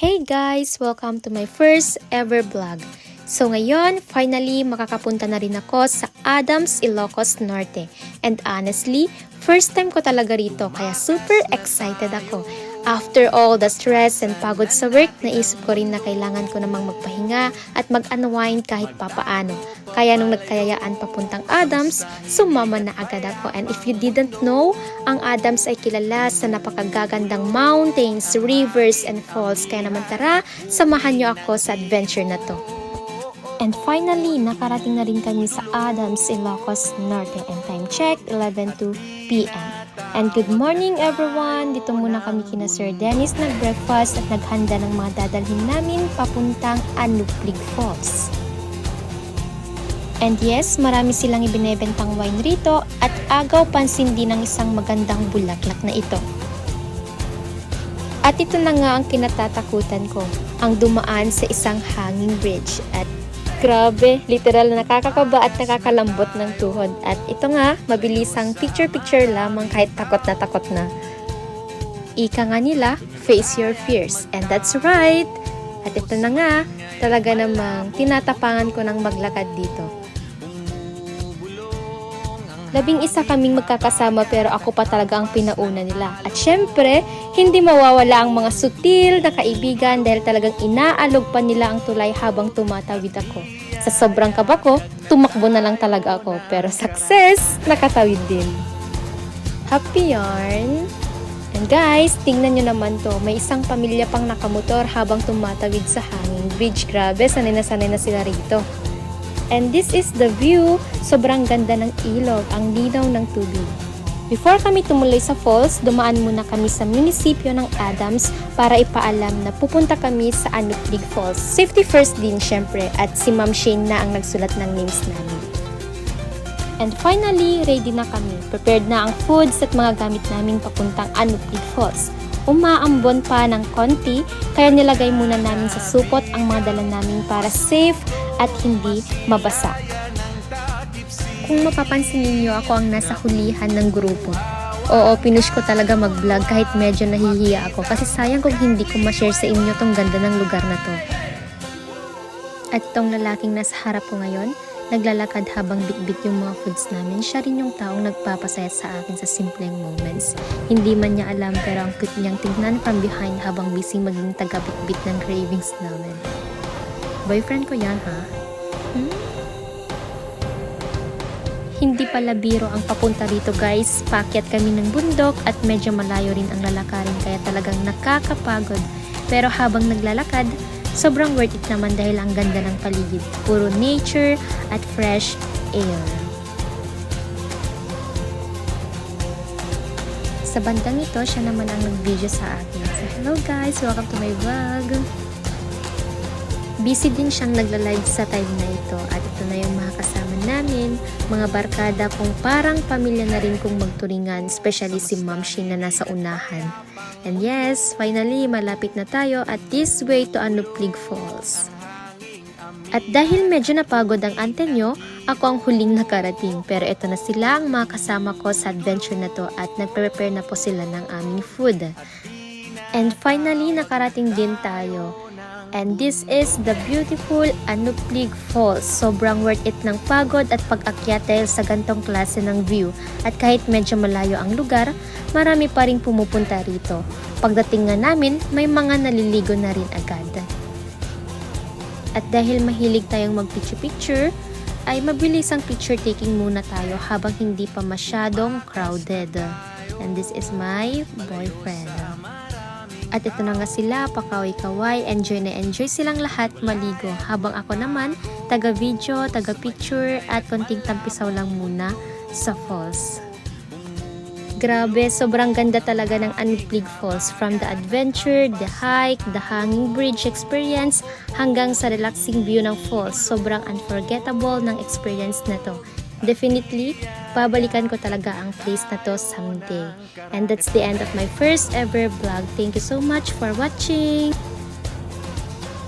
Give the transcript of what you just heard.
Hey guys! Welcome to my first ever vlog. So ngayon, finally makakapunta na rin ako sa Adams, Ilocos Norte. And honestly, first time ko talaga rito kaya super excited ako. After all the stress and pagod sa work, naisip ko rin na kailangan ko namang magpahinga at mag-unwind kahit papaano. Kaya nung nagkayayaan papuntang Adams, sumama na agad ako. And if you didn't know, ang Adams ay kilala sa napakagagandang mountains, rivers, and falls. Kaya naman tara, samahan niyo ako sa adventure na to. And finally, nakarating na rin kami sa Adams, Ilocos Norte. And time check, 11:02 p.m. And good morning everyone! Dito muna kami kina Sir Dennis nag-breakfast at naghanda ng mga dadalhin namin papuntang Anuplig Falls. And yes, marami silang ibinebentang wine rito at agaw pansin din ng isang magandang bulaklak na ito. At ito na nga ang kinatatakutan ko, ang dumaan sa isang hanging bridge. At grabe, literal na nakakakaba at nakakalambot ng tuhod. At ito nga, mabilisang picture-picture lamang kahit takot na. Ika nga nila, face your fears. And that's right! At ito na nga, talaga namang tinatapangan ko ng maglakad dito. 11 kaming magkakasama pero ako pa talaga ang pinauna nila. At syempre, hindi mawawala ang mga sutil na kaibigan dahil talagang inaalog pa nila ang tulay habang tumatawid ako. Sa sobrang kaba ko, tumakbo na lang talaga ako. Pero success, nakatawid din. Happy yarn! And guys, tingnan nyo naman to. May isang pamilya pang nakamotor habang tumatawid sa hanging bridge. Grabe, sanay na sila rito. And this is the view. Sobrang ganda ng ilog, ang linaw ng tubig. Before kami tumuloy sa falls, dumaan muna kami sa munisipyo ng Adams para ipaalam na pupunta kami sa Anuplig Falls. Safety first din syempre at si Ma'am Shane na ang nagsulat ng names namin. And finally, ready na kami. Prepared na ang foods at mga gamit namin papuntang Anuplig Falls. Umaambon pa ng konti, kaya nilagay muna namin sa supot ang mga dala namin para safe at hindi mabasa. Kung mapapansin ninyo, ako ang nasa hulihan ng grupo. Oo, pinush ko talaga mag-vlog kahit medyo nahihiya ako kasi sayang kung hindi ko ma-share sa inyo tong ganda ng lugar na to. At tong lalaking nasa harap ko ngayon, naglalakad habang bitbit yung mga foods namin. Siya rin yung taong nagpapasaya sa akin sa simpleng moments. Hindi man niya alam pero ang cute niyang tingnan from behind habang busy maging taga-bitbit ng cravings namin. Boyfriend ko yan, ha? Hindi pala biro ang papunta rito guys. Paakyat kami ng bundok at medyo malayo rin ang lalakarin kaya talagang nakakapagod. Pero habang naglalakad, sobrang worth it naman dahil ang ganda ng paligid. Puro nature at fresh air. Sa bandang ito, siya naman ang nag-video sa akin. So hello guys! Welcome to my vlog! Busy din siyang nagla-live sa time na ito at ito na yung mga kasama namin, mga barkada kung parang pamilya na rin kung magturingan, especially si Ma'am Shane na nasa unahan. And yes, finally malapit na tayo at this way to Anuplig Falls. At dahil medyo napagod ang ante nyo, ako ang huling nakarating. Pero ito na sila ang mga kasama ko sa adventure na to at nagprepare na po sila ng aming food. And finally, nakarating din tayo. And this is the beautiful Anuplig Falls. Sobrang worth it ng pagod at pag-akyat dahil sa gantong klase ng view. At kahit medyo malayo ang lugar, marami pa rin pumupunta rito. Pagdating nga namin, may mga naliligo na rin agad. At dahil mahilig tayong mag-picture-picture, ay mabilis ang picture taking muna tayo habang hindi pa masyadong crowded. And this is my boyfriend. At ito na nga sila, pakaway-kaway, enjoy na enjoy silang lahat maligo. Habang ako naman, taga-video, taga-picture, at konting tampisaw lang muna sa falls. Grabe, sobrang ganda talaga ng Anuplig Falls. From the adventure, the hike, the hanging bridge experience, hanggang sa relaxing view ng falls. Sobrang unforgettable ng experience na to. Definitely, babalikan ko talaga ang place na to someday. And that's the end of my first ever vlog. Thank you so much for watching!